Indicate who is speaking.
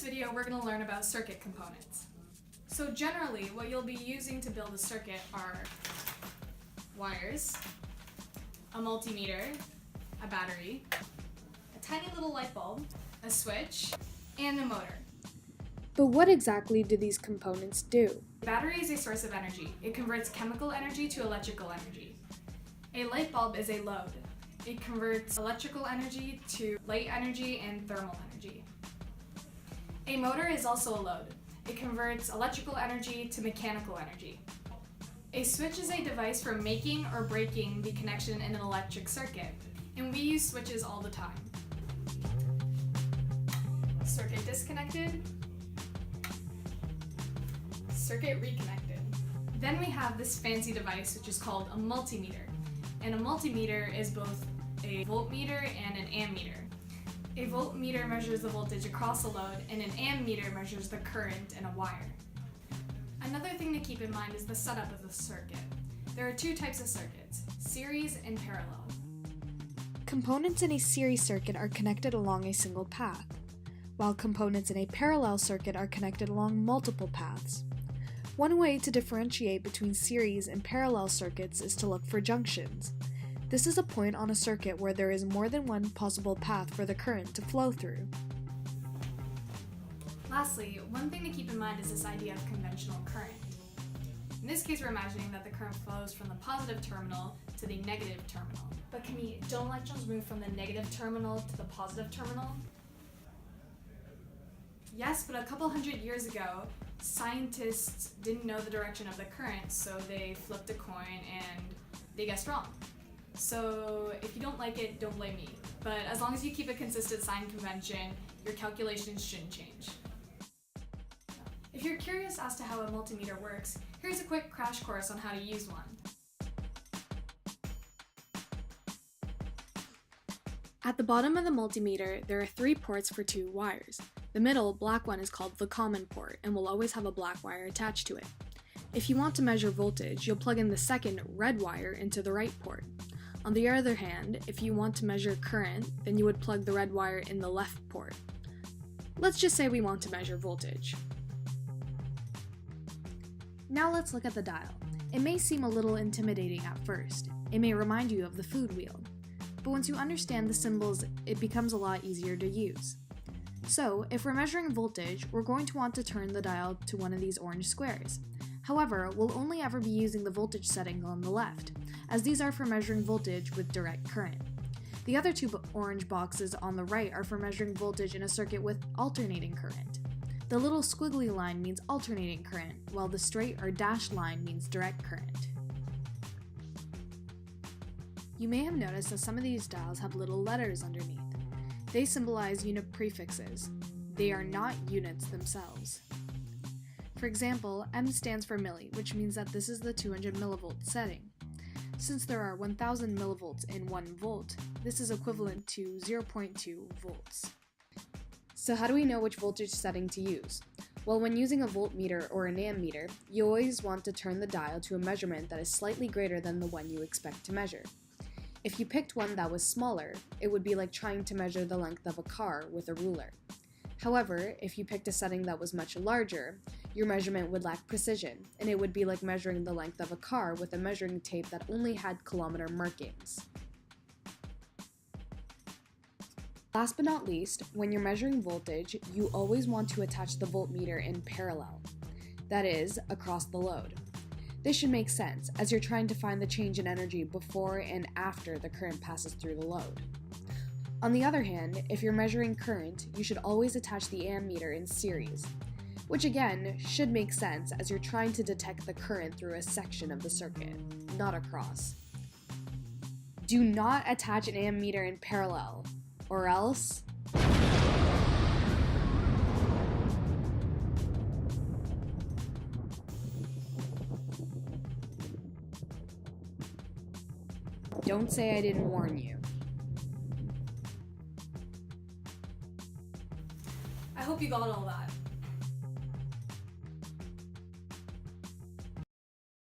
Speaker 1: video, we're going to learn about circuit components. So generally, what you'll be using to build a circuit are wires, a multimeter, a battery, a tiny little light bulb, a switch, and a motor.
Speaker 2: But what exactly do these components do?
Speaker 1: A battery is a source of energy. It converts chemical energy to electrical energy. A light bulb is a load. It converts electrical energy to light energy and thermal energy. A motor is also a load. It converts electrical energy to mechanical energy. A switch is a device for making or breaking the connection in an electric circuit, and we use switches all the time. Circuit disconnected, circuit reconnected. Then we have this fancy device which is called a multimeter, and a multimeter is both a voltmeter and an ammeter. A voltmeter measures the voltage across a load, and an ammeter measures the current in a wire. Another thing to keep in mind is the setup of the circuit. There are two types of circuits, series and parallel.
Speaker 2: Components in a series circuit are connected along a single path, while components in a parallel circuit are connected along multiple paths. One way to differentiate between series and parallel circuits is to look for junctions. This is a point on a circuit where there is more than one possible path for the current to flow through.
Speaker 1: Lastly, one thing to keep in mind is this idea of conventional current. In this case, we're imagining that the current flows from the positive terminal to the negative terminal. But don't electrons move from the negative terminal to the positive terminal? Yes, but a couple hundred years ago, scientists didn't know the direction of the current, so they flipped a coin and they guessed wrong. So if you don't like it, don't blame me. But as long as you keep a consistent sign convention, your calculations shouldn't change. If you're curious as to how a multimeter works, here's a quick crash course on how to use one.
Speaker 2: At the bottom of the multimeter, there are 3 ports for 2 wires. The middle, black one is called the common port and will always have a black wire attached to it. If you want to measure voltage, you'll plug in the second, red wire into the right port. On the other hand, if you want to measure current, then you would plug the red wire in the left port. Let's just say we want to measure voltage. Now let's look at the dial. It may seem a little intimidating at first. It may remind you of the food wheel. But once you understand the symbols, it becomes a lot easier to use. So, if we're measuring voltage, we're going to want to turn the dial to one of these orange squares. However, we'll only ever be using the voltage setting on the left, as these are for measuring voltage with direct current. The other 2 orange boxes on the right are for measuring voltage in a circuit with alternating current. The little squiggly line means alternating current, while the straight or dashed line means direct current. You may have noticed that some of these dials have little letters underneath. They symbolize unit prefixes. They are not units themselves. For example, M stands for milli, which means that this is the 200 millivolt setting. Since there are 1000 millivolts in 1 volt, this is equivalent to 0.2 volts. So how do we know which voltage setting to use? Well, when using a voltmeter or an ammeter, you always want to turn the dial to a measurement that is slightly greater than the one you expect to measure. If you picked one that was smaller, it would be like trying to measure the length of a car with a ruler. However, if you picked a setting that was much larger, your measurement would lack precision, and it would be like measuring the length of a car with a measuring tape that only had kilometer markings. Last but not least, when you're measuring voltage, you always want to attach the voltmeter in parallel, that is, across the load. This should make sense, as you're trying to find the change in energy before and after the current passes through the load. On the other hand, if you're measuring current, you should always attach the ammeter in series, which again should make sense as you're trying to detect the current through a section of the circuit, not across. Do not attach an ammeter in parallel, or else... Don't say I didn't warn you.
Speaker 1: I hope you got all that.